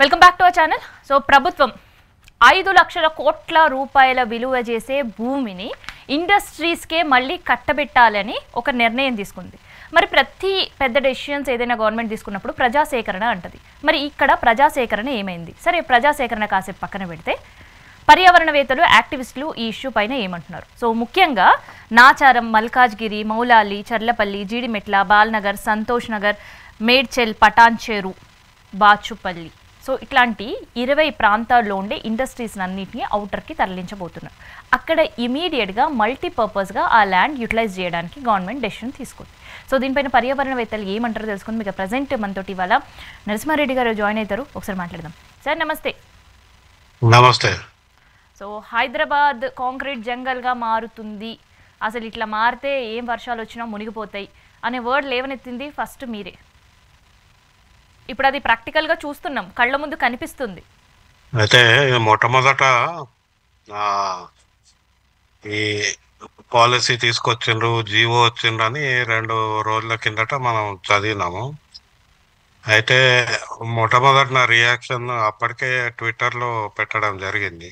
Welcome back to our channel. So ప్రభుత్వం 5 లక్షల కోట్ల రూపాయల విలువ చేసే భూమిని ఇండస్ట్రీస్కే మళ్ళీ కట్టబెట్టాలని ఒక నిర్ణయం తీసుకుంది. మరి ప్రతి పెద్ద డెసిషన్స్ ఏదైనా గవర్నమెంట్ తీసుకున్నప్పుడు ప్రజాసేకరణ అంటది. మరి ఇక్కడ ప్రజాసేకరణ ఏమైంది? సరే, ప్రజాసేకరణ కాసేపు పక్కన పెడితే పర్యావరణవేత్తలు, యాక్టివిస్టులు ఈ ఇష్యూ పైన ఏమంటున్నారు? సో ముఖ్యంగా నాచారం, మల్కాజ్గిరి, మౌలాలి, చర్లపల్లి, జీడిమెట్ల, బాల్నగర్, సంతోష్ నగర్, మేడ్చెల్, పటాన్చేరు, బాచుపల్లి, సో ఇట్లాంటి 20 ప్రాంతాల్లో ఉండే ఇండస్ట్రీస్ అన్నింటినీ అవుటర్కి తరలించబోతున్నారు. అక్కడ ఇమీడియట్గా మల్టీపర్పస్గా ఆ ల్యాండ్ యూటిలైజ్ చేయడానికి గవర్నమెంట్ డెసిషన్ తీసుకుంది. సో దీనిపైన పర్యావరణవేత్తలు ఏమంటారో తెలుసుకుని మీకు ప్రజెంట్ మనతోటి ఇవాళ నరసింహారెడ్డి గారు జాయిన్ అవుతారు. ఒకసారి మాట్లాడదాం. సార్ నమస్తే. నమస్తే. సో హైదరాబాద్ కాంక్రీట్ జంగల్గా మారుతుంది, అసలు ఇట్లా మారితే ఏం వర్షాలు వచ్చినా మునిగిపోతాయి అనే వర్డ్ లేవనెత్తింది ఫస్ట్ మీరే. ఇప్పుడు అది ప్రాక్టికల్గా చూస్తున్నాం, కళ్ళ ముందు కనిపిస్తుంది. అయితే మొట్టమొదట ఈ పాలసీ తీసుకొచ్చిండ్రు, జీవో వచ్చిండ్రు అని 2 రోజుల కిందట మనం చదివినాము. అయితే మొట్టమొదటి నా రియాక్షన్ అప్పటికే ట్విట్టర్లో పెట్టడం జరిగింది.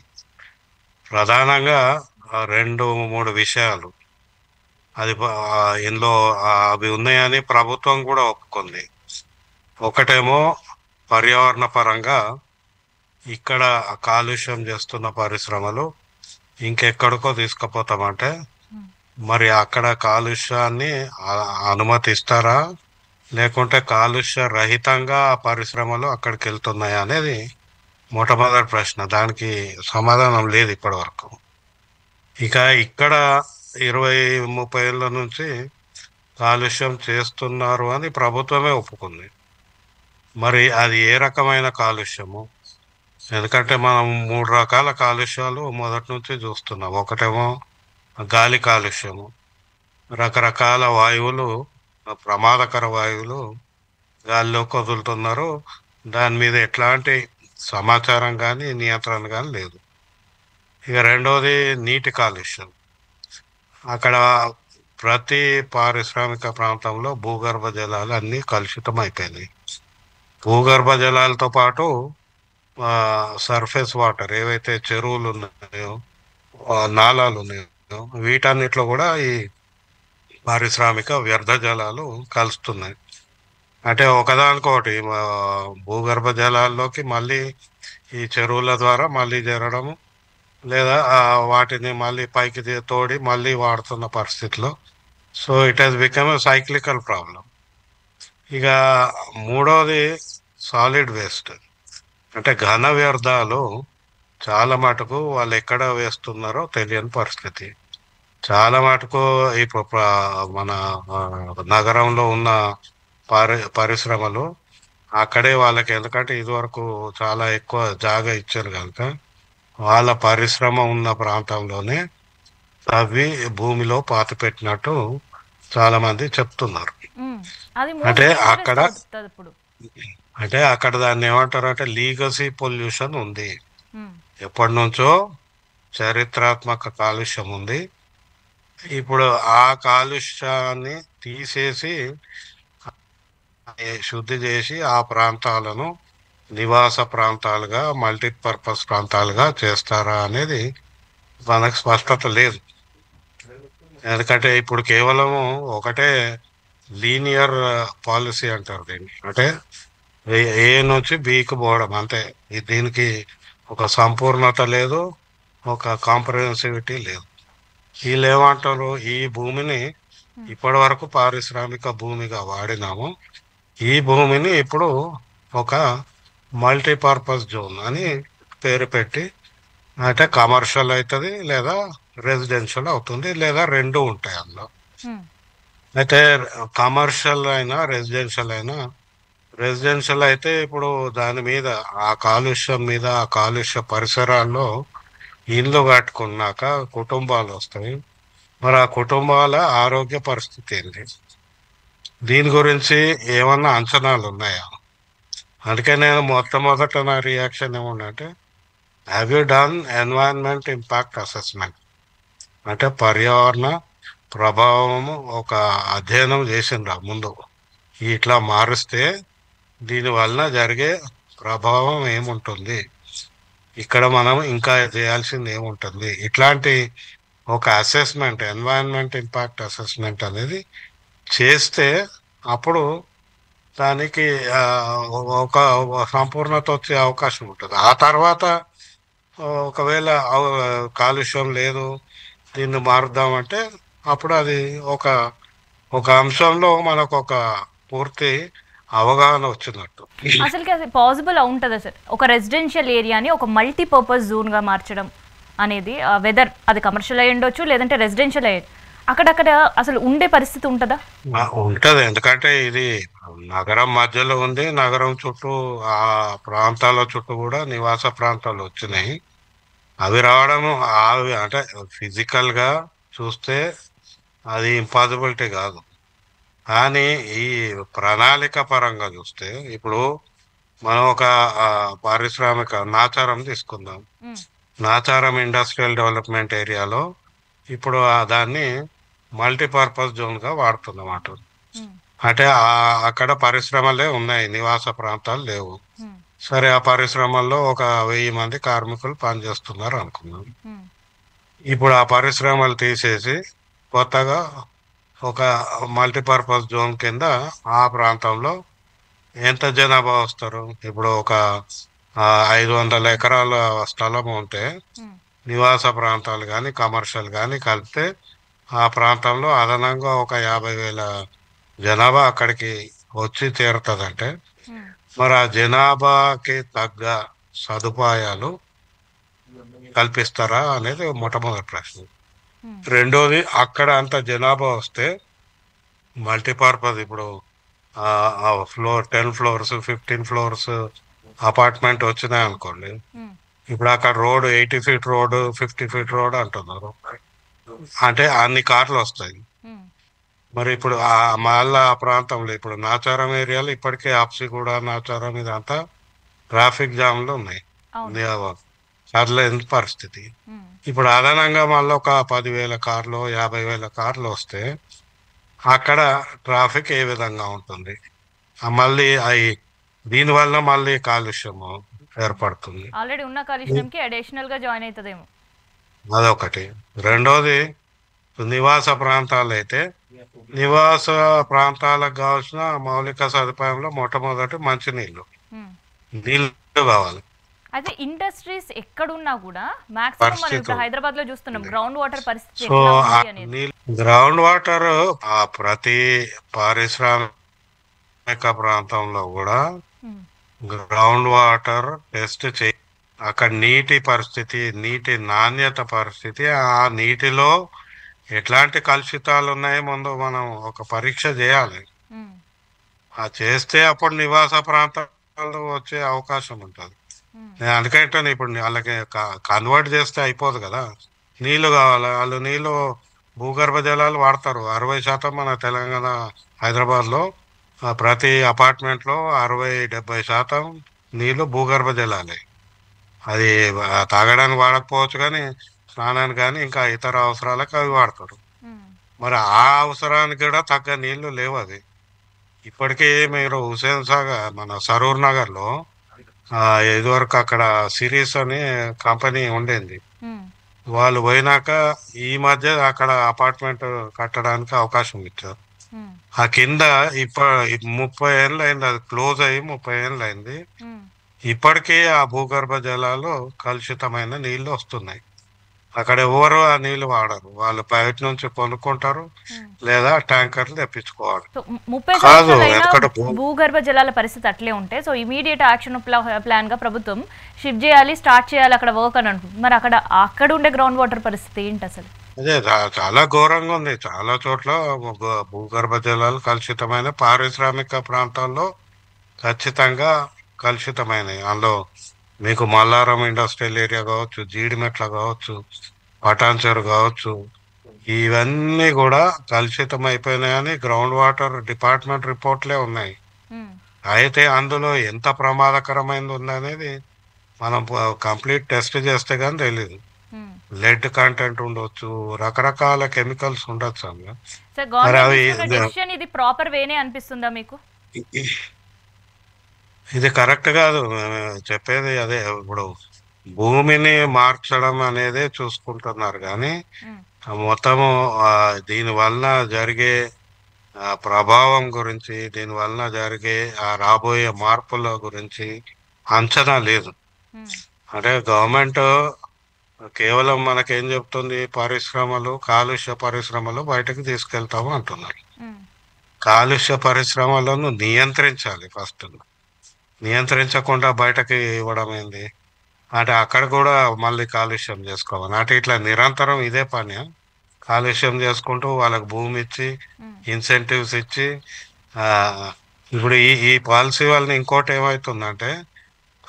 ప్రధానంగా 2-3 విషయాలు అది ఇందులో అవి ఉన్నాయని ప్రభుత్వం కూడా ఒప్పుకుంది. ఒకటేమో పర్యావరణ పరంగా ఇక్కడ కాలుష్యం చేస్తున్న పరిశ్రమలు ఇంకెక్కడికో తీసుకుపోతామంటే మరి అక్కడ కాలుష్యాన్ని అనుమతిస్తారా, లేకుంటే కాలుష్య రహితంగా ఆ పరిశ్రమలు అక్కడికి వెళ్తున్నాయా అనేది మొట్టమొదటి ప్రశ్న. దానికి సమాధానం లేదు ఇప్పటి వరకు. ఇక ఇక్కడ 20-30 ఏళ్ళ నుంచి కాలుష్యం చేస్తున్నారు అని ప్రభుత్వమే ఒప్పుకుంది. మరి అది ఏ రకమైన కాలుష్యము? ఎందుకంటే మనం 3 రకాల కాలుష్యాలు మొదటి నుంచి చూస్తున్నాం. ఒకటేమో గాలి కాలుష్యము, రకరకాల వాయువులు, ప్రమాదకర వాయువులు గాలిలో వదులుతున్నారు. దాని మీద ఎట్లాంటి సమాచారం కానీ నియంత్రణ కానీ లేదు. ఇక రెండోది నీటి కాలుష్యం. అక్కడ ప్రతి పారిశ్రామిక ప్రాంతంలో భూగర్భ జలాలు అన్నీ కలుషితం అయిపోయినాయి. భూగర్భ జలాలతో పాటు సర్ఫేస్ వాటర్ ఏవైతే చెరువులు ఉన్నాయో, నాలాలు ఉన్నాయో, వీటన్నిటిలో కూడా ఈ పారిశ్రామిక వ్యర్థ జలాలు కలుస్తున్నాయి. అంటే ఒకదానికొకటి భూగర్భ జలాల్లోకి మళ్ళీ ఈ చెరువుల ద్వారా మళ్ళీ చేరడము, లేదా వాటిని మళ్ళీ పైకి తోడి మళ్ళీ వాడుతున్న పరిస్థితిలో. So it has become a cyclical problem. ఇక మూడవది సాలిడ్ వేస్ట్, అంటే ఘన వ్యర్థాలు చాలా మటుకు వాళ్ళు ఎక్కడ వేస్తున్నారో తెలియని పరిస్థితి. చాలా మటుకు ఇప్పుడు మన నగరంలో ఉన్న పరిశ్రమలు అక్కడే వాళ్ళకి, ఎందుకంటే ఇదివరకు చాలా ఎక్కువ జాగా ఇచ్చారు కనుక వాళ్ళ పరిశ్రమ ఉన్న ప్రాంతంలోనే అవి భూమిలో పాతి పెట్టినట్టు చాలా మంది చెప్తున్నారు. అంటే అక్కడ దాన్ని ఏమంటారు అంటే లీగసీ పొల్యూషన్ ఉంది. ఎప్పటి నుంచో చరిత్రాత్మక కాలుష్యం ఉంది. ఇప్పుడు ఆ కాలుష్యాన్ని తీసేసి శుద్ధి చేసి ఆ ప్రాంతాలను నివాస ప్రాంతాలుగా, మల్టీపర్పస్ ప్రాంతాలుగా చేస్తారా అనేది మనకు స్పష్టత లేదు. ఎందుకంటే ఇప్పుడు కేవలము ఒకటే లీనియర్ పాలసీ అంటారు దీన్ని, అంటే ఏ నుంచి బీకి పోవడం అంతే. దీనికి ఒక సంపూర్ణత లేదు, ఒక కాంప్రహెన్సివిటీ లేదు. వీళ్ళు ఏమంటారు, ఈ భూమిని ఇప్పటి వరకు పారిశ్రామిక భూమిగా వాడినాము, ఈ భూమిని ఇప్పుడు ఒక మల్టీపర్పస్ జోన్ అని పేరు పెట్టి, అంటే కమర్షియల్ అవుతుంది లేదా రెసిడెన్షియల్ అవుతుంది, లేదా 2 ఉంటాయి అందులో. అయితే కమర్షియల్ అయినా రెసిడెన్షియల్ అయితే ఇప్పుడు దాని మీద, ఆ కాలుష్యం మీద, ఆ కాలుష్య పరిసరాల్లో ఇల్లు కట్టుకున్నాక కుటుంబాలు వస్తాయి. మరి ఆ కుటుంబాల ఆరోగ్య పరిస్థితి ఏంటి? దీని గురించి ఏమన్నా అంచనాలు ఉన్నాయా? అందుకే నేను మొట్టమొదట నా రియాక్షన్ ఏముందంటే, have you done environment impact assessment? అంటే పర్యావరణ ప్రభావం ఒక అధ్యయనం చేసిండ్రా ముందు, ఇట్లా మారిస్తే దీని వలన జరిగే ప్రభావం ఏముంటుంది, ఇక్కడ మనం ఇంకా చేయాల్సింది ఏముంటుంది, ఇట్లాంటి ఒక అసెస్మెంట్, ఎన్వైరన్మెంట్ ఇంపాక్ట్ అసెస్మెంట్ అనేది చేస్తే అప్పుడు దానికి ఆ, ఒక సంపూర్ణత వచ్చే అవకాశం ఉంటుంది. ఆ తర్వాత ఒకవేళ కాలుష్యం లేదు, దీన్ని మారుద్దామంటే అప్పుడు అది ఒక ఒక అంశంలో మనకు ఒక పూర్తి అవగాహన వచ్చినట్టు. అసలుకి అది పాసిబుల్ ఉంటుందా సార్, ఒక రెసిడెన్షియల్ ఏరియాని ఒక మల్టీపర్పస్ జోన్గా మార్చడం అనేది? వెదర్ అది కమర్షియల్ అయ్యి ఉండొచ్చు, లేదంటే రెసిడెన్షియల్ అయ్యి, అక్కడక్కడ అసలు ఉండే పరిస్థితి ఉంటుందా? ఉంటది, ఎందుకంటే ఇది నగరం మధ్యలో ఉంది. నగరం చుట్టూ ఆ ప్రాంతాల చుట్టూ కూడా నివాస ప్రాంతాలు వచ్చినాయి. అవి రావడం అవి అంటే ఫిజికల్ గా చూస్తే అది ఇంపాసిబిలిటీ కాదు. కానీ ఈ ప్రణాళిక పరంగా చూస్తే ఇప్పుడు మనం ఒక పారిశ్రామిక నాచారం తీసుకుందాం. నాచారం ఇండస్ట్రియల్ డెవలప్మెంట్ ఏరియాలో ఇప్పుడు దాన్ని మల్టీపర్పస్ జోన్గా వాడుతున్నమాట. అంటే అక్కడ పరిశ్రమలే ఉన్నాయి, నివాస ప్రాంతాలు లేవు. సరే, ఆ పరిశ్రమల్లో ఒక 1000 మంది కార్మికులు పనిచేస్తున్నారు అనుకున్నాం. ఇప్పుడు ఆ పరిశ్రమలు తీసేసి కొత్తగా ఒక మల్టీపర్పస్ జోన్ కింద ఆ ప్రాంతంలో ఎంత జనాభా వస్తారు? ఇప్పుడు ఒక 500 ఎకరాల స్థలం ఉంటే నివాస ప్రాంతాలు కానీ కమర్షియల్ కానీ కలిపితే ఆ ప్రాంతంలో అదనంగా ఒక 50,000 జనాభా అక్కడికి వచ్చి తీరుతుందంటే మరి ఆ జనాభాకి తగ్గ సదుపాయాలు కల్పిస్తారా అనేది మొట్టమొదటి ప్రశ్న. రెండోది, అక్కడ అంత జనాభా వస్తే మల్టీపర్పస్ ఇప్పుడు ఫ్లోర్ 10 ఫ్లోర్స్ 15 ఫ్లోర్స్ అపార్ట్మెంట్ వచ్చినాయి అనుకోండి. ఇప్పుడు అక్కడ road 80 feet road 50 feet road అంటున్నారు, అంటే అన్ని కార్లు వస్తాయి. మరి ఇప్పుడు మళ్ళా ఆ ప్రాంతంలో ఇప్పుడు నాచారం ఏరియాలో ఇప్పటికే ఆప్సిగూడ నాచారం ఇదంతా ట్రాఫిక్ జామ్లు ఉన్నాయి, సర్లేని పరిస్థితి. ఇప్పుడు అదనంగా మళ్ళీ ఒక 10,000 కార్లు 50,000 కార్లు వస్తే అక్కడ ట్రాఫిక్ ఏ విధంగా ఉంటుంది? మళ్ళీ అవి దీనివల్ల మళ్ళీ కాలుష్యము ఏర్పడుతుంది. ఆల్రెడీ ఉన్న కాలుష్యంకి అడిషనల్ గా జాయిన్ అవుతుందేమో, అదొకటి. రెండోది, నివాస ప్రాంతాలు అయితే నివాస ప్రాంతాలకు కావాల్సిన మౌలిక సదుపాయంలో మొట్టమొదటి మంచినీళ్ళు, నీళ్ళు కావాలి. అయితే ఇండస్ట్రీస్ ఎక్కడున్నా కూడా మాక్సిమం మనం ఇప్పుడు హైదరాబాద్ లో చూస్తున్నాం గ్రౌండ్ వాటర్ పరిస్థితి సో ఎట్లా ఉంది అనేది. గ్రౌండ్ వాటర్ ప్రతి పారిశ్రామిక ప్రాంతంలో కూడా గ్రౌండ్ వాటర్ టెస్ట్ చేయి, అక్కడ నీటి పరిస్థితి, నీటి నాణ్యత పరిస్థితి, ఆ నీటిలో ఎట్లాంటి కలుషితాలు ఉన్నాయి ముందు మనం ఒక పరీక్ష చేయాలి. ఆ చేస్తే అప్పుడు నివాస ప్రాంతాలు వచ్చే అవకాశం ఉంటుంది. నేను అందుకంటే ఇప్పుడు వాళ్ళకి కన్వర్ట్ చేస్తే అయిపోదు కదా, నీళ్లు కావాలి. వాళ్ళు నీళ్లు భూగర్భ జలాలు వాడతారు. 60% మన తెలంగాణ హైదరాబాద్లో ప్రతి అపార్ట్మెంట్లో 60-70% నీళ్లు భూగర్భ జలాలే. అది తాగడానికి వాడకపోవచ్చు, కానీ స్నానానికి కానీ ఇంకా ఇతర అవసరాలకు అవి వాడతారు. మరి ఆ అవసరానికి కూడా తగ్గ నీళ్లు లేవు. అది ఇప్పటికే మీరు హుసేన్ సాగర్ మన సరూర్ నగర్లో ఇదివరకు అక్కడ సిరీస్ అని కంపెనీ ఉండింది, వాళ్ళు పోయినాక ఈ మధ్య అక్కడ అపార్ట్మెంట్ కట్టడానికి అవకాశం ఇచ్చారు. ఆ కింద 30 ఏళ్ళు అయింది, అది క్లోజ్ అయ్యి 30 ఏళ్ళు అయింది. ఇప్పటికీ ఆ భూగర్భ జలాలు కలుషితమైన నీళ్లు వస్తున్నాయి. అక్కడ ఎవరు ఆ నీళ్లు వాడరు, వాళ్ళు బయట నుంచి కొనుక్కుంటారు లేదా ట్యాంకర్లు తెప్పించుకోవాలి. 30 సంవత్సరాలైనా భూగర్భ జలాల పరిస్థితి అట్లే ఉంటే సో ఇమీడియట్ యాక్షన్ ప్లాన్ గా ప్రభుత్వం షిఫ్ట్ చేయాలి, స్టార్ట్ చేయాలి అక్కడ వర్క్ అని అనుకుంటుంది. మరి అక్కడ ఉండే గ్రౌండ్ వాటర్ పరిస్థితి ఏంటి అసలు? అదే చాలా ఘోరంగా ఉంది. చాలా చోట్ల భూగర్భ జలాలు కలుషితమైన పారిశ్రామిక ప్రాంతాల్లో ఖచ్చితంగా కలుషితమైనవి. అందులో మీకు మల్లారం ఇండస్ట్రియల్ ఏరియా కావచ్చు, జీడిమెట్ల కావచ్చు, పటాన్చెరు కావచ్చు, ఇవన్నీ కూడా కలుషితం అయిపోయినాయని గ్రౌండ్ వాటర్ డిపార్ట్మెంట్ రిపోర్ట్లే ఉన్నాయి. అయితే అందులో ఎంత ప్రమాదకరమైనది ఉందనేది మనం కంప్లీట్ టెస్ట్ చేస్తే కానీ తెలీదు. లెడ్ కంటెంట్ ఉండొచ్చు, రకరకాల కెమికల్స్ ఉండొచ్చు అందులో. ఇది ప్రాపర్ వేనే అనిపిస్తుందా మీకు? ఇది కరెక్ట్ కాదు. మేము చెప్పేది అదే. ఇప్పుడు భూమిని మార్చడం అనేది చూసుకుంటున్నారు కానీ ఉమ్, మొత్తము ఆ, దీని వలన జరిగే ప్రభావం గురించి, దీని వలన జరిగే రాబోయే మార్పుల గురించి అంచనా లేదు. ఉమ్, అంటే గవర్నమెంట్ కేవలం మనకేం చెప్తుంది, పరిశ్రమలు, కాలుష్య పరిశ్రమలు బయటకు తీసుకెళ్తాము అంటున్నారు. ఉమ్, కాలుష్య పరిశ్రమలను నియంత్రించాలి ఫస్ట్. నియంత్రించకుండా బయటకి ఇవ్వడం ఏంది? అంటే అక్కడ కూడా మళ్ళీ కాలుష్యం చేసుకోవాలి. అంటే ఇట్లా నిరంతరం ఇదే పని. కాలుష్యం చేసుకుంటూ వాళ్ళకి భూమి ఇచ్చి, ఉమ్, ఇన్సెంటివ్స్ ఇచ్చి, ఆ, ఇప్పుడు ఈ పాలసీ వలన ఇంకోటి ఏమవుతుందంటే,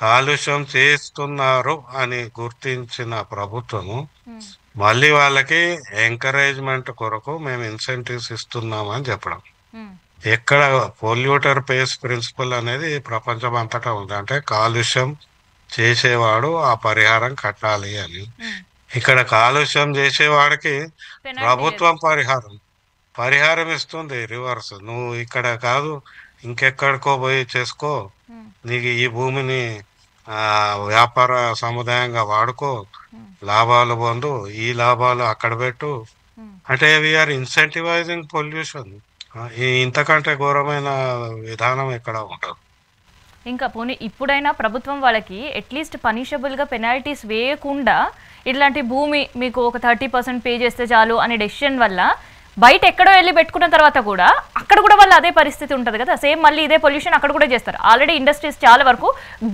కాలుష్యం చేస్తున్నారు అని గుర్తించిన ప్రభుత్వము ఉమ్, మళ్ళీ వాళ్ళకి ఎంకరేజ్మెంట్ కొరకు మేము ఇన్సెంటివ్స్ ఇస్తున్నామని చెప్పడం. ఉమ్, ఎక్కడ పొల్యూటర్ పేస్ ప్రిన్సిపల్ అనేది ప్రపంచం అంతటా ఉంది. అంటే కాలుష్యం చేసేవాడు ఆ పరిహారం కట్టాలి అని. ఉమ్. ఇక్కడ కాలుష్యం చేసేవాడికి పెనాల్టీ లేదు. ప్రభుత్వం పరిహారం ఇస్తుంది రివర్స్. నువ్వు ఇక్కడ కాదు, ఇంకెక్కడికో పోయి చేసుకో, ఉమ్, నీకు ఈ భూమిని వ్యాపార సముదాయంగా వాడుకో, ఉమ్, లాభాలు పొందు, ఈ లాభాలు అక్కడ పెట్టు. ఉమ్. అంటే వీఆర్ ఇన్సెంటివైజింగ్ పొల్యూషన్. ఇంతకంటే ఘోరమైన విధానం ఎక్కడ ఉంటుంది? ఇంకా పోనీ ఇప్పుడైనా ప్రభుత్వం వాళ్ళకి అట్లీస్ట్ పనిషబుల్గా పెనాల్టీస్ వేయకుండా ఇట్లాంటి భూమి మీకు ఒక 30% పే చేస్తే చాలు అనే డెసిషన్ వల్ల బయట ఎక్కడో వెళ్ళి పెట్టుకున్న తర్వాత కూడా అక్కడ కూడా వాళ్ళు అదే పరిస్థితి ఉంటుంది కదా, సేమ్ మళ్ళీ ఇదే పొల్యూషన్ అక్కడ కూడా చేస్తారు. ఆల్రెడీ ఇండస్ట్రీస్ చాలా వరకు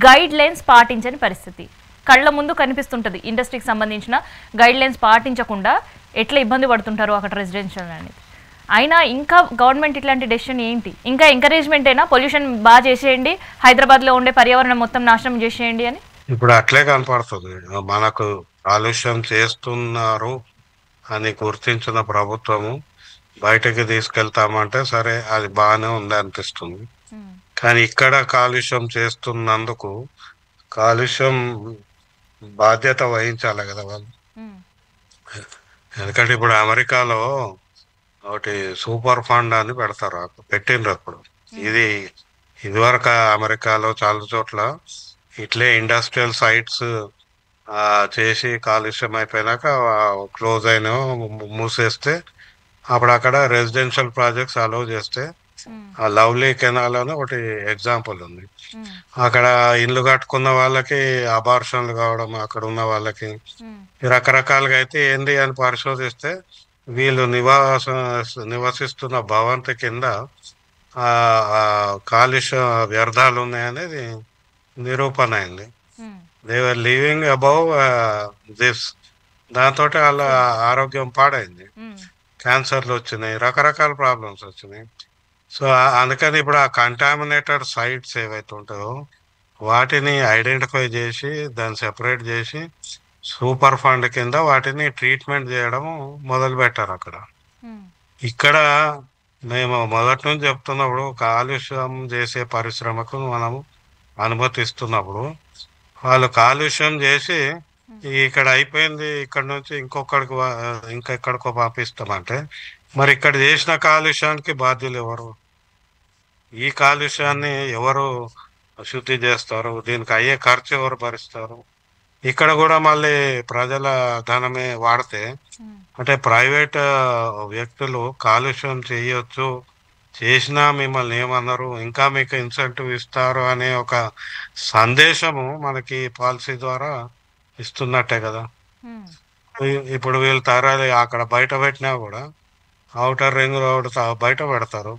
గైడ్ లైన్స్ పాటించని పరిస్థితి కళ్ళ ముందు కనిపిస్తుంటుంది. ఇండస్ట్రీకి సంబంధించిన గైడ్ లైన్స్ పాటించకుండా ఎట్లా ఇబ్బంది పడుతుంటారు అక్కడ రెసిడెన్షియల్ అనేది. అయినా ఇంకా గవర్నమెంట్ ఇట్లాంటి డెసిషన్ ఏంటి? ఇంకా ఎంకరేజ్మెంట్ అయినా పొల్యూషన్ బాగా చేసేయండి, హైదరాబాద్లో ఉండే పర్యావరణం మొత్తం నాశనం చేసేయండి అని. ఇప్పుడు అట్లే కనపడుతుంది. మనకు కాలుష్యం చేస్తున్నారు అని గుర్తించిన ప్రభుత్వము బయటకి తీసుకెళ్తామంటే సరే, అది బాగానే ఉంది అనిపిస్తుంది. ఉమ్, కానీ ఇక్కడ కాలుష్యం చేస్తున్నందుకు కాలుష్యం బాధ్యత వహించాలి కదా వాళ్ళు. ఉమ్, ఎందుకంటే ఇప్పుడు అమెరికాలో ఒకటి సూపర్ ఫండ్ అని పెడతారు, పెట్టిండ్రు అప్పుడు. ఇది ఇదివరకు అమెరికాలో చాలా చోట్ల ఇట్లే ఇండస్ట్రియల్ సైట్స్ చేసి కాలుష్యం అయిపోయినాక క్లోజ్ అయిన మూసేస్తే అప్పుడు అక్కడ రెసిడెన్షియల్ ప్రాజెక్ట్స్ అలౌ చేస్తే, ఉమ్, ఆ లవ్లీ కెనాల్ అని ఒకటి ఎగ్జాంపుల్ ఉంది. ఉమ్, అక్కడ ఇల్లు కట్టుకున్న వాళ్ళకి అబార్షన్లు కావడం, అక్కడ ఉన్న వాళ్ళకి ఉమ్, రకరకాలుగా అయితే ఏంది అని పరిశోధిస్తే వీళ్ళు నివసిస్తున్న భవంతి కింద ఆ ఆ కాలుష్య వ్యర్థాలు ఉన్నాయనేది నిరూపణ అయింది. Um. They were living above this. దాంతో వాళ్ళ ఆరోగ్యం పాడైంది, ఉమ్, క్యాన్సర్లు వచ్చినాయి, రకరకాల ప్రాబ్లమ్స్ వచ్చినాయి. సో అందుకని ఇప్పుడు ఆ కంటామినేటెడ్ సైట్స్ ఏవైతే ఉంటాయో వాటిని ఐడెంటిఫై చేసి దాన్ని సెపరేట్ చేసి సూపర్ ఫండ్ కింద వాటిని ట్రీట్మెంట్ చేయడం మొదలు పెట్టారు అక్కడ. ఉమ్, ఇక్కడ మేము మొదటి నుంచి చెప్తున్నప్పుడు కాలుష్యం చేసే పరిశ్రమకు మనము అనుమతిస్తున్నప్పుడు వాళ్ళు కాలుష్యం చేసి ఇక్కడ అయిపోయింది, ఇక్కడ నుంచి ఇంకెక్కడికో పంపిస్తామంటే మరి ఇక్కడ చేసిన కాలుష్యానికి బాధ్యులు ఎవరు? ఈ కాలుష్యాన్ని ఎవరు శుద్ధి చేస్తారు? దీనికి అయ్యే ఖర్చు ఎవరు భరిస్తారు? ఇక్కడ కూడా మళ్ళీ ప్రజల ధనమే వాడితే, ఉమ్, అంటే ప్రైవేట్ వ్యక్తులు కాలుష్యం చేయొచ్చు, చేసినా మిమ్మల్ని ఏమన్నారు, ఇంకా మీకు ఇన్సెంటివ్ ఇస్తారు అనే ఒక సందేశము మనకి పాలసీ ద్వారా ఇస్తున్నట్టే కదా. ఉమ్, ఇప్పుడు వీళ్ళు తరాలి అక్కడ బయట పెట్టినా కూడా ఔటర్ రింగ్ రోడ్ బయట పెడతారు.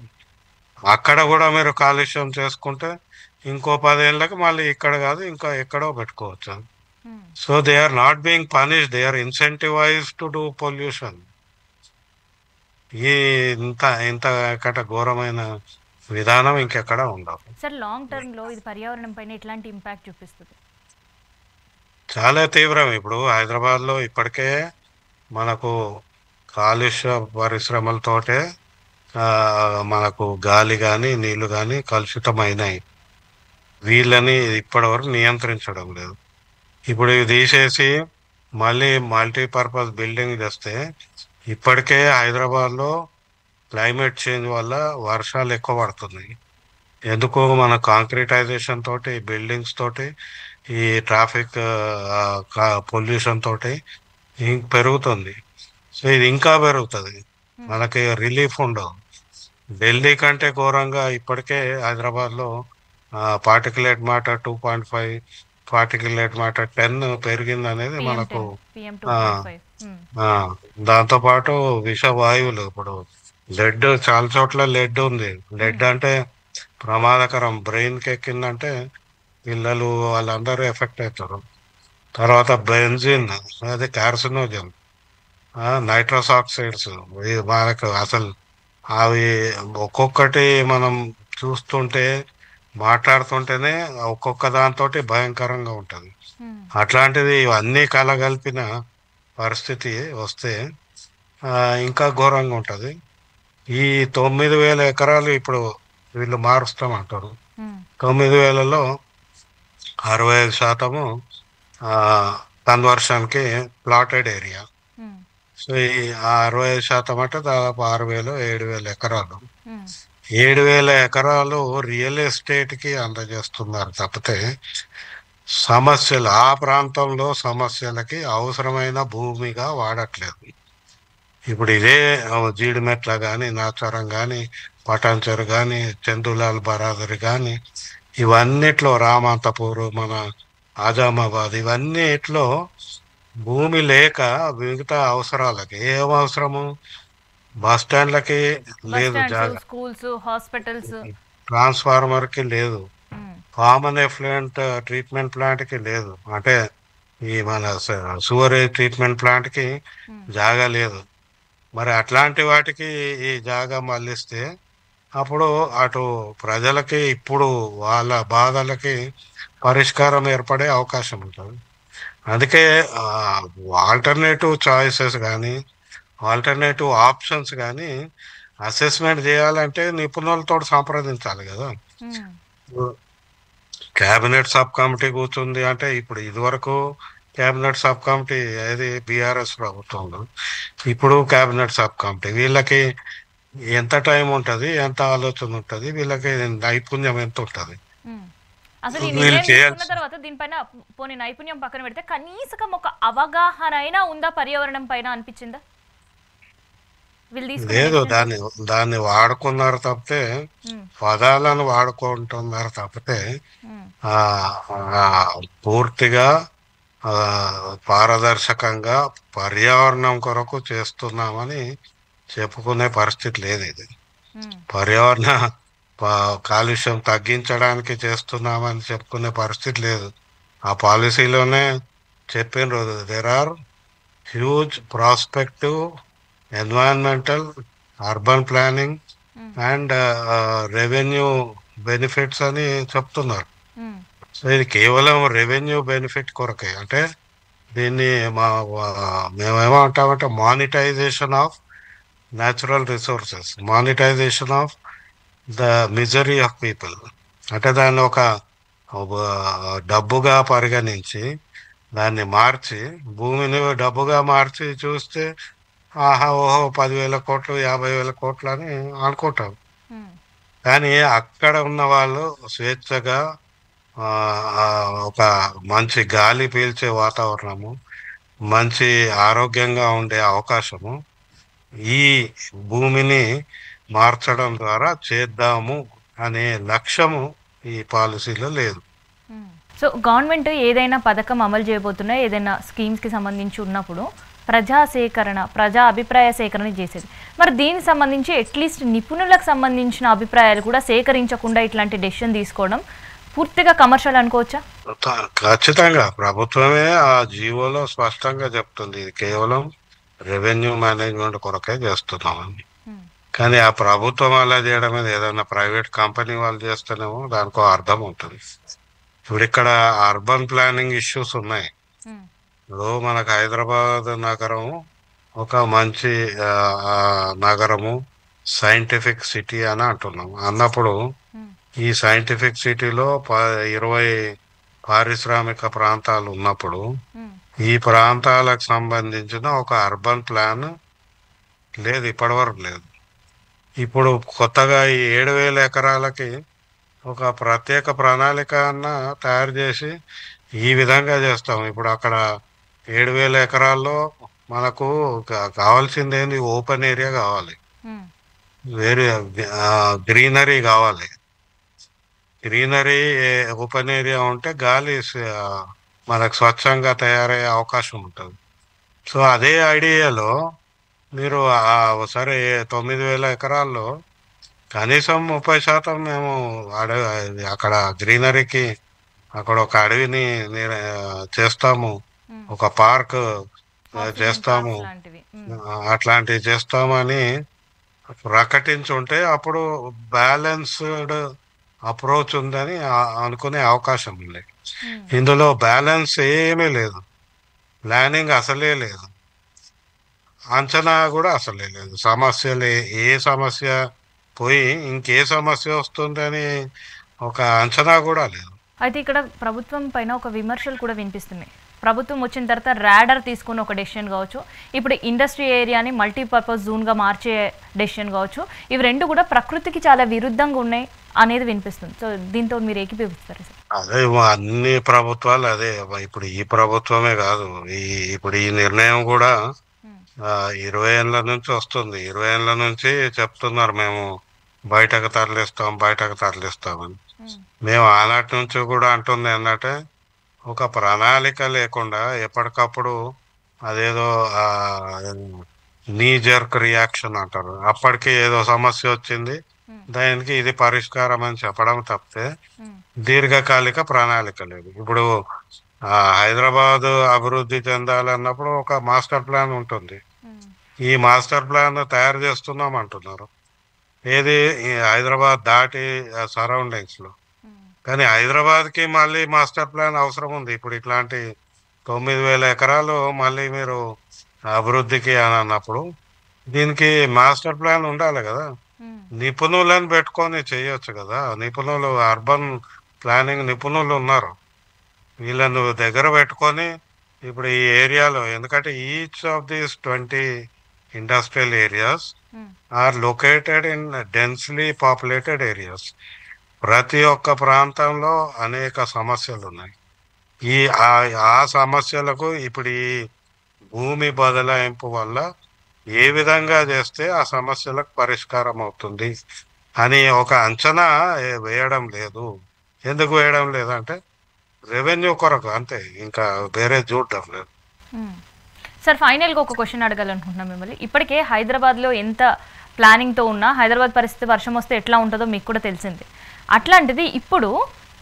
అక్కడ కూడా మీరు కాలుష్యం చేసుకుంటే ఇంకో 10 ఏళ్ళకి మళ్ళీ ఇక్కడ కాదు ఇంకా ఎక్కడో పెట్టుకోవచ్చు. Um. So they are not being punished, they are incentivise to do pollution. ఈ ఇంత ఇంత కట ఘోరమైన విధానం ఇంకెక్కడ ఉండదు. సార్ లాంగ్ టర్మ్లో ఇది పర్యావరణం పైన ఎట్లాంటి ఇంపాక్ట్ చూపిస్తుంది? చాలా తీవ్రం. ఇప్పుడు హైదరాబాద్లో ఇప్పటికే మనకు కాలుష్య పరిశ్రమలతోటే మనకు గాలి కానీ నీళ్లు కానీ కలుషితమైనాయి. వీళ్ళని ఇప్పటివరకు నియంత్రించడం లేదు. ఇప్పుడు ఇవి తీసేసి మళ్ళీ మల్టీపర్పస్ బిల్డింగ్ చేస్తే ఇప్పటికే హైదరాబాద్లో క్లైమేట్ చేంజ్ వల్ల వర్షాలు ఎక్కువ పడుతున్నాయి. ఎందుకు మన కాంక్రిటైజేషన్ తోటి, బిల్డింగ్స్ తోటి, ఈ ట్రాఫిక్ పొల్యూషన్ తోటి పెరుగుతుంది. సో ఇది ఇంకా పెరుగుతుంది, ఉమ్, మనకి రిలీఫ్ ఉండదు. ఢిల్లీ కంటే ఘోరంగా ఇప్పటికే హైదరాబాద్లో పార్టికులేట్ మ్యాటర్ 2.5, పార్టికులేట్ మ్యాటర్ 10 పెరిగింది అనేది పిఎం మనకు. 10, పిఎం ఆ, 2.5. ఆ, దాంతోపాటు విషవాయువులు, ఇప్పుడు లెడ్ చాలా చోట్ల లెడ్ ఉంది. లెడ్ అంటే ప్రమాదకరం, బ్రెయిన్కి ఎక్కిందంటే పిల్లలు వాళ్ళందరూ ఎఫెక్ట్ అవుతారు. తర్వాత బెంజిన్, అది కార్సినోజన్. నైట్రస్ ఆక్సైడ్స్, మనకు అసలు అవి ఒక్కొక్కటి మనం చూస్తుంటే, మాట్లాడుతుంటేనే ఒక్కొక్క దాంతో భయంకరంగా ఉంటుంది. అట్లాంటిది ఇవన్నీ కలగలిపిన పరిస్థితి వస్తే ఆ, ఇంకా ఘోరంగా ఉంటుంది. ఈ 9,000 ఎకరాలు ఇప్పుడు వీళ్ళు మారుస్తామంటారు. 9,000లో 65% కన్వర్షన్కి ప్లాటెడ్ ఏరియా. సో ఈ 65% అంటే దాదాపు 6,000, 7,000 ఎకరాలు. 7,000 ఎకరాలు రియల్ ఎస్టేట్కి అందజేస్తున్నారు తప్పితే సమస్యలు, ఆ ప్రాంతంలో సమస్యలకి అవసరమైన భూమిగా వాడట్లేదు. ఇప్పుడు ఇదే జీడిమెట్ల కానీ, నాచారం కానీ, పటాన్చెరు కానీ, చందులాల్ బరాదరి కానీ, ఇవన్నిట్లో రామంతపూర్, మన ఆజామాబాద్, ఇవన్నిట్లో భూమి లేక మిగతా అవసరాలకి ఏం అవసరము, బస్ స్టాండ్లకి బస్ లేదు స్టాండ్స్, జాగా, స్కూల్స్, హాస్పిటల్స్. ట్రాన్స్ఫార్మర్కి లేదు, కామన్ ఎఫ్లూయెంట్ ట్రీట్మెంట్ ప్లాంట్కి లేదు, అంటే ఈ మన సువరేజ్ ట్రీట్మెంట్ ప్లాంట్కి జాగా లేదు. మరి అట్లాంటి వాటికి ఈ జాగా మళ్ళిస్తే అప్పుడు అటు ప్రజలకి ఇప్పుడు వాళ్ళ బాధలకి పరిష్కారం ఏర్పడే అవకాశం ఉంటుంది. అందుకే ఆల్టర్నేటివ్ చాయిసెస్ కానీ, ఆల్టర్నేటివ్ ఆప్షన్స్ కానీ అసెస్మెంట్ చేయాలంటే నిపుణులతో సంప్రదించాలి కదా. క్యాబినెట్ సబ్ కమిటీ కూర్చుంది అంటే, ఇప్పుడు ఇదివరకు క్యాబినెట్ సబ్ కమిటీ ఏది బీఆర్ఎస్ ప్రభుత్వంలో, ఇప్పుడు క్యాబినెట్ సబ్ కమిటీ, వీళ్ళకి ఎంత టైం ఉంటుంది, ఎంత ఆలోచన ఉంటుంది, వీళ్ళకి నైపుణ్యం ఎంత ఉంటుంది, అసలు ఈ వీళ్ళు నిర్ణయం తీసుకున్న చేయాల్సి. తర్వాత దీనిపైన పోనీ నైపుణ్యం పక్కన పెడితే కనీసం ఒక అవగాహన అయినా ఉందా పర్యావరణం పైన అనిపించిందా వీళ్ళు తీసుకున్న లేదు, decision? దాన్ని దాన్ని వాడుకున్నారు తప్పితే, పదాలను వాడుకుంటున్నారు తప్పితే ఆ, ఆ, పూర్తిగా ఆ, పారదర్శకంగా పర్యావరణం కొరకు చేస్తున్నామని చెప్పుకునే పరిస్థితి లేదు. ఇది పర్యావరణ కాలుష్యం తగ్గించడానికి చేస్తున్నామని చెప్పుకునే పరిస్థితి లేదు. ఆ పాలసీలోనే చెప్పిన there are huge prospective environmental, urban planning and revenue benefits అని చెప్తున్నారు. సో ఇది కేవలం రెవెన్యూ బెనిఫిట్ కొరకే. అంటే దీన్ని మేమేమో అంటామంటే monetisation of natural resources, monetisation of the misery of people. అంటే దాన్ని ఒక డబ్బుగా పరిగణించి దాన్ని మార్చి, భూమిని డబ్బుగా మార్చి చూస్తే ఆహా ఓహో 10,000 కోట్లు, 50,000 కోట్లు అని అనుకుంటాం. కానీ అక్కడ ఉన్న వాళ్ళు స్వేచ్ఛగా ఆ, ఆ, ఒక మంచి గాలి పీల్చే వాతావరణము, మంచి ఆరోగ్యంగా ఉండే అవకాశము ఈ భూమిని మార్చడం ద్వారా చేద్దాము అనే లక్ష్యము ఈ పాలసీలో లేదు. సో గవర్నమెంట్ ఏదైనా పథకం అమలు చేయబోతున్నా, ఏదైనా స్కీమ్స్కి సంబంధించి ఉన్నప్పుడు ప్రజా సేకరణ, ప్రజా అభిప్రాయ సేకరణ చేసేది. మరి దీనికి సంబంధించి అట్లీస్ట్ నిపుణులకు సంబంధించిన అభిప్రాయాలు కూడా సేకరించకుండా ఇట్లాంటి డెసిషన్ తీసుకోవడం పూర్తిగా కమర్షియల్ అనుకోవచ్చా? ఖచ్చితంగా ప్రభుత్వమే ఆ జీవోలో స్పష్టంగా చెప్తుంది, ఇది కేవలం రెవెన్యూ మేనేజ్మెంట్ కొరకే చేస్తున్నామని. కానీ ఆ ప్రభుత్వం అలా చేయడం మీద ఏదైనా ప్రైవేట్ కంపెనీ వాళ్ళు చేస్తేనేమో దానికో అర్థం ఉంటుంది. ఇప్పుడు ఇక్కడ అర్బన్ ప్లానింగ్ ఇష్యూస్ ఉన్నాయి. ఇప్పుడు మనకు హైదరాబాద్ నగరం ఒక మంచి నగరము, సైంటిఫిక్ సిటీ అని అంటున్నాం. అన్నప్పుడు ఈ సైంటిఫిక్ సిటీలో 20 పారిశ్రామిక ప్రాంతాలు ఉన్నప్పుడు ఈ ప్రాంతాలకు సంబంధించిన ఒక అర్బన్ ప్లాన్ లేదు, ఇప్పటివరకు లేదు. ఇప్పుడు కొత్తగా ఈ 7,000 ఎకరాలకి ఒక ప్రత్యేక ప్రణాళిక అన్న తయారు చేసి ఈ విధంగా చేస్తాం. ఇప్పుడు అక్కడ 7,000 ఎకరాల్లో మనకు కావాల్సింది ఏంది? ఓపెన్ ఏరియా కావాలి, ఉమ్, వేరే గ్రీనరీ కావాలి. గ్రీనరీ ఓపెన్ ఏరియా ఉంటే గాలి మనకు స్వచ్ఛంగా తయారయ్యే అవకాశం ఉంటుంది. సో అదే ఐడియాలో మీరు సరే 9,000 ఎకరాల్లో కనీసం 30% మేము అక్కడ గ్రీనరీకి అక్కడ ఒక అడవిని చేస్తాము, ఉమ్. ఒక పార్క్ ఆక్సిజన్ చేస్తాము, పార్క్స్ లాంటివి. అట్లాంటివి చేస్తామని ప్రకటించుంటే అప్పుడు బ్యాలెన్స్డ్ అప్రోచ్ ఉందని అనుకునే అవకాశం ఉంది. ఉమ్. ఇందులో బ్యాలెన్స్ ఏమీ లేదు, ప్లానింగ్ అసలే లేదు, అంచనా కూడా అసలే లేదు. సమస్యలు ఏ సమస్య పోయి ఇంకే సమస్య వస్తుందని ఒక అంచనా కూడా లేదు. అయితే ఇక్కడ ప్రభుత్వం పైన ఒక విమర్శలు కూడా వినిపిస్తున్నాయి. ప్రభుత్వం వచ్చిన తర్వాత ర్యాడర్ తీసుకున్న ఒక డెసిషన్ కావచ్చు, ఇప్పుడు ఇండస్ట్రీ ఏరియాని మల్టీపర్పస్ జోన్గా మార్చే డెసిషన్ కావచ్చు, ఇవి రెండు కూడా ప్రకృతికి చాలా విరుద్ధంగా ఉన్నాయి అనేది వినిపిస్తుంది. సో దీంతో మీరు ఏకీభవిస్తారు సార్? అదే అన్ని ప్రభుత్వాలు అదే. ఇప్పుడు ఈ ప్రభుత్వమే కాదు, ఇప్పుడు ఈ నిర్ణయం కూడా 20 ఏళ్ళ నుంచి వస్తుంది. 20 ఏళ్ళ నుంచి చెప్తున్నారు మేము బయటకు తరలిస్తామని. మేము ఆనాటి నుంచి కూడా అంటుంది ఏంటంటే ఒక ప్రణాళిక లేకుండా ఎప్పటికప్పుడు అదేదో నీ జర్క్ రియాక్షన్ అంటారు, అప్పటికి ఏదో సమస్య వచ్చింది దానికి ఇది పరిష్కారం అని చెప్పడం తప్పితే దీర్ఘకాలిక ప్రణాళిక లేదు. ఇప్పుడు హైదరాబాద్ అభివృద్ధి చెందాలన్నప్పుడు ఒక మాస్టర్ ప్లాన్ ఉంటుంది. ఈ మాస్టర్ ప్లాన్ తయారు చేస్తున్నాం అంటున్నారు, ఏది హైదరాబాద్ దాటి సరౌండింగ్స్ లో. కానీ హైదరాబాద్కి మళ్ళీ మాస్టర్ ప్లాన్ అవసరం ఉంది. ఇప్పుడు ఇట్లాంటి 9,000 ఎకరాలు మళ్ళీ మీరు అభివృద్ధికి అని అన్నప్పుడు దీనికి మాస్టర్ ప్లాన్ ఉండాలి కదా, నిపుణులను పెట్టుకొని చేయొచ్చు కదా. నిపుణులు, అర్బన్ ప్లానింగ్ నిపుణులు ఉన్నారు, వీళ్ళను దగ్గర పెట్టుకొని ఇప్పుడు ఈ ఏరియాలో, ఎందుకంటే each of these 20 industrial areas are located in densely populated areas. ప్రతి ఒక్క ప్రాంతంలో అనేక సమస్యలు ఉన్నాయి. ఈ ఆ సమస్యలకు ఇప్పుడు ఈ భూమి బదలాయింపు వల్ల ఏ విధంగా చేస్తే ఆ సమస్యలకు పరిష్కారం అవుతుంది అని ఒక అంచనా వేయడం లేదు. ఎందుకు వేయడం లేదంటే రెవెన్యూ కొరకు, అంతే, ఇంకా వేరే చూడటం లేదు. సార్ ఫైనల్గా ఒక క్వశ్చన్ అడగాలనుకుంటున్నాం మిమ్మల్ని. ఇప్పటికే హైదరాబాద్లో ఎంత ప్లానింగ్తో ఉన్నా హైదరాబాద్ పరిస్థితి వర్షం వస్తే ఎట్లా ఉంటుందో మీకు కూడా తెలిసింది. అట్లాంటిది ఇప్పుడు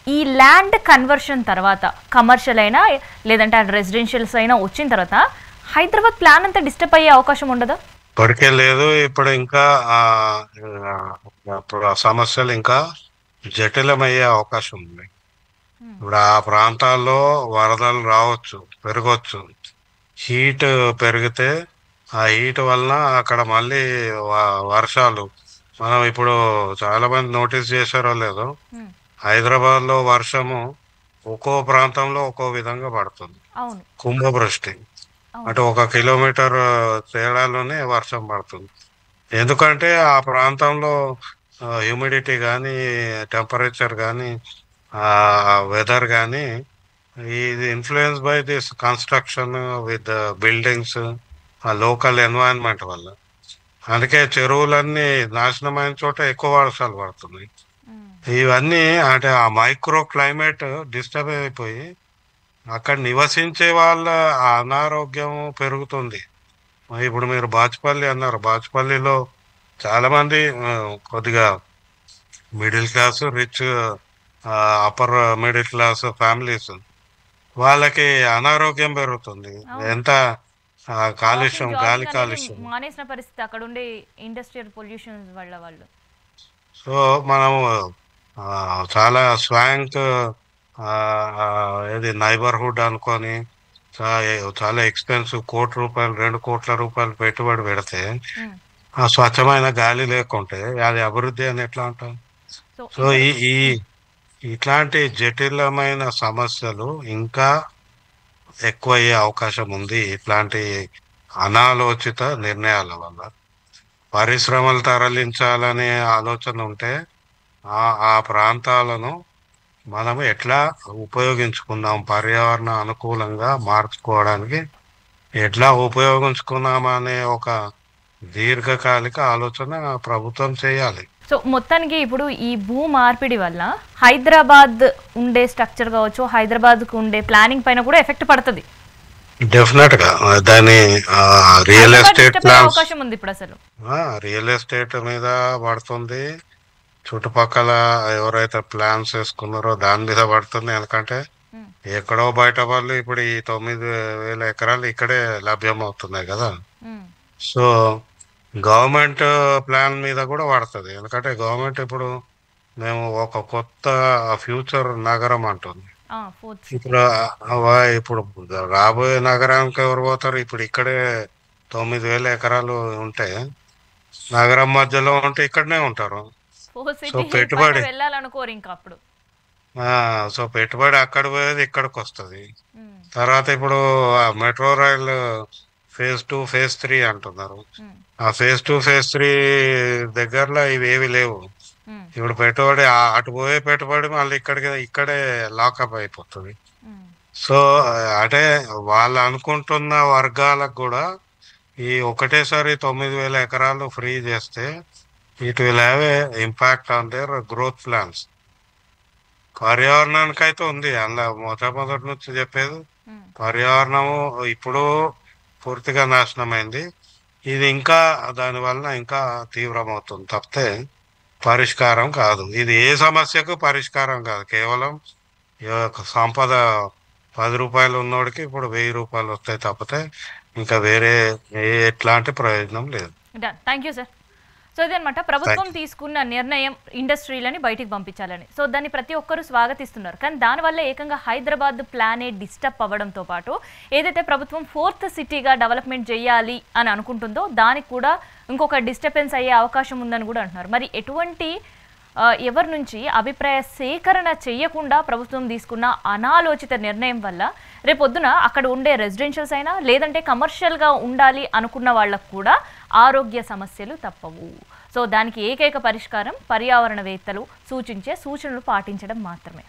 ఈ ల్యాండ్ కన్వర్షన్ తర్వాత కమర్షియల్ అయినా లేదంటే రెసిడెన్షియల్స్ అయినా వచ్చిన తర్వాత హైదరాబాద్ ప్లాన్ అంతా డిస్టర్బ్ అయ్యే అవకాశం ఉండదా? ఇప్పటికే లేదు, ఇప్పుడు ఇంకా ఇప్పుడు ఆ సమస్యలు ఇంకా జటిలమయ్యే అవకాశం ఉంది. ఇప్పుడు ఆ ప్రాంతాల్లో వరదలు రావచ్చు, పెరగవచ్చు. హీట్ పెరిగితే ఆ హీట్ వలన అక్కడ మళ్ళీ వర్షాలు, మనం ఇప్పుడు చాలా మంది నోటీస్ చేశారో లేదో, హైదరాబాద్ లో వర్షము ఒక్కో ప్రాంతంలో ఒక్కో విధంగా పడుతుంది. కుంభవృష్టి అంటే 1 కిలోమీటర్ తేడాలోనే వర్షం పడుతుంది. ఎందుకంటే ఆ ప్రాంతంలో హ్యూమిడిటీ కానీ, టెంపరేచర్ కానీ, వెదర్ కానీ, ఇది influence by this construction with buildings, ఆ లోకల్ ఎన్వైరన్మెంట్ వల్ల. అందుకే చెరువులన్నీ నాశనమైన చోట ఎక్కువ వర్షాలు పడుతున్నాయి. ఇవన్నీ అంటే ఆ మైక్రో క్లైమేట్ డిస్టర్బ్ అయిపోయి అక్కడ నివసించే వాళ్ళ అనారోగ్యం పెరుగుతుంది. ఇప్పుడు మీరు బాచుపల్లి అన్నారు, బాచుపల్లిలో చాలా మంది కొద్దిగా middle class, rich, upper middle class families, వాళ్ళకి అనారోగ్యం పెరుగుతుంది. ఎంత కాలుష్యం, గాలి కాలుష్యం మానేసిన పరిస్థితి అక్కడ ఉండే ఇండస్ట్రియల్ పొల్యూషన్ వల్ల వాళ్ళు. సో మనము చాలా స్వాంక్ ఏది నైబర్హుడ్ అనుకొని చాలా ఎక్స్పెన్సివ్, ₹1,00,00,000 ₹2,00,00,000 పెట్టుబడి పెడితే ఆ స్వచ్ఛమైన గాలి లేకుంటే అది అభివృద్ధి అని ఎట్లా అంటాం? సో ఈ ఇట్లాంటి జటిలమైన సమస్యలు ఇంకా ఎక్కువయ్యే అవకాశం ఉంది ఇట్లాంటి అనాలోచిత నిర్ణయాల వల్ల. పరిశ్రమలు తరలించాలనే ఆలోచన ఉంటే ఆ ప్రాంతాలను మనం ఎట్లా ఉపయోగించుకుందాం, పర్యావరణ అనుకూలంగా మార్చుకోవడానికి ఎట్లా ఉపయోగించుకుందాం అనే ఒక దీర్ఘకాలిక ఆలోచన ప్రభుత్వం చేయాలి. సో మొత్తానికి ఇప్పుడు ఈ భూ మార్పిడి వల్ల హైదరాబాద్ ఉండే స్ట్రక్చర్ కావచ్చు, హైదరాబాద్కు ఉండే ప్లానింగ్ పైన కూడా ఎఫెక్ట్ పడుతుంది. డెఫినెట్ గా దాని రియల్ ఎస్టేట్ ప్లాన్స్, అవకాశం ఉంది ఇప్పుడు అసలు. రియల్ ఎస్టేట్ మీద పడుతుంది, చుట్టుపక్కల ఎవరైతే ప్లాన్స్ వేసుకున్నారో దాని మీద పడుతుంది. ఎందుకంటే ఎక్కడో బయట వాళ్ళు ఇప్పుడు ఈ 9,000 ఎకరాలు ఇక్కడే లభ్యం అవుతున్నాయి కదా. సో గవర్నమెంట్ ప్లాన్ మీద కూడా పడుతుంది. ఎందుకంటే గవర్నమెంట్ ఇప్పుడు మేము ఒక కొత్త ఫ్యూచర్ నగరం అంటుంది. ఇప్పుడు ఇప్పుడు రాబోయే నగరానికి ఎవరు పోతారు? ఇప్పుడు ఇక్కడే 9,000 ఎకరాలు ఉంటే నగరం మధ్యలో ఉంటే ఇక్కడనే ఉంటారు. సో పెట్టుబడి వెళ్ళాలనుకోరు ఇంకా అప్పుడు. సో పెట్టుబడి అక్కడ పోయేది ఇక్కడికి వస్తుంది. తర్వాత ఇప్పుడు మెట్రో రైల్ phase 2 phase 3 అంటున్నారు. ఆ phase 2 phase 3 దగ్గరలో ఇవేవి లేవు. ఇప్పుడు పెట్టుబడి అటు పోయే పెట్టుబడి మళ్ళీ ఇక్కడే లాకప్ అయిపోతుంది. సో అంటే వాళ్ళు అనుకుంటున్న వర్గాలకు కూడా ఈ ఒకటేసారి 9,000 ఎకరాలు ఫ్రీ చేస్తే it will have a impact on their growth plans. పర్యావరణానికి అయితే ఉంది, అందులో మొట్టమొదటి నుంచి చెప్పేది పర్యావరణము ఇప్పుడు పూర్తిగా నాశనమైంది. ఇది ఇంకా దానివల్ల ఇంకా తీవ్రమవుతుంది తప్పితే పరిష్కారం కాదు. ఇది ఏ సమస్యకు పరిష్కారం కాదు. కేవలం సంపద 10 రూపాయలు ఉన్నోడికి ఇప్పుడు 1000 రూపాయలు వస్తాయి తప్పితే ఇంకా వేరే ఎట్లాంటి ప్రయోజనం లేదు. Thank you sir. సో ఇదనమాట ప్రభుత్వం తీసుకున్న నిర్ణయం ఇండస్ట్రీలని బయటికి పంపించాలని. సో దాన్ని ప్రతి ఒక్కరూ స్వాగతిస్తున్నారు. కానీ దానివల్ల ఏకంగా హైదరాబాద్ ప్లానే డిస్టర్బ్ అవ్వడంతో పాటు ఏదైతే ప్రభుత్వం 4th సిటీగా డెవలప్మెంట్ చేయాలి అని అనుకుంటుందో దానికి కూడా ఇంకొక డిస్టర్బెన్స్ అయ్యే అవకాశం ఉందని కూడా అంటున్నారు. మరి ఎటువంటి ఎవరి నుంచి అభిప్రాయ సేకరణ చేయకుండా ప్రభుత్వం తీసుకున్న అనాలోచిత నిర్ణయం వల్ల రేపొద్దున అక్కడ ఉండే రెసిడెన్షియల్స్ అయినా లేదంటే కమర్షియల్గా ఉండాలి అనుకున్న వాళ్ళకు కూడా ఆరోగ్య సమస్యలు తప్పవు. సో దానికి ఏకైక పరిష్కారం పర్యావరణవేత్తలు సూచించే సూచనలు పాటించడం మాత్రమే.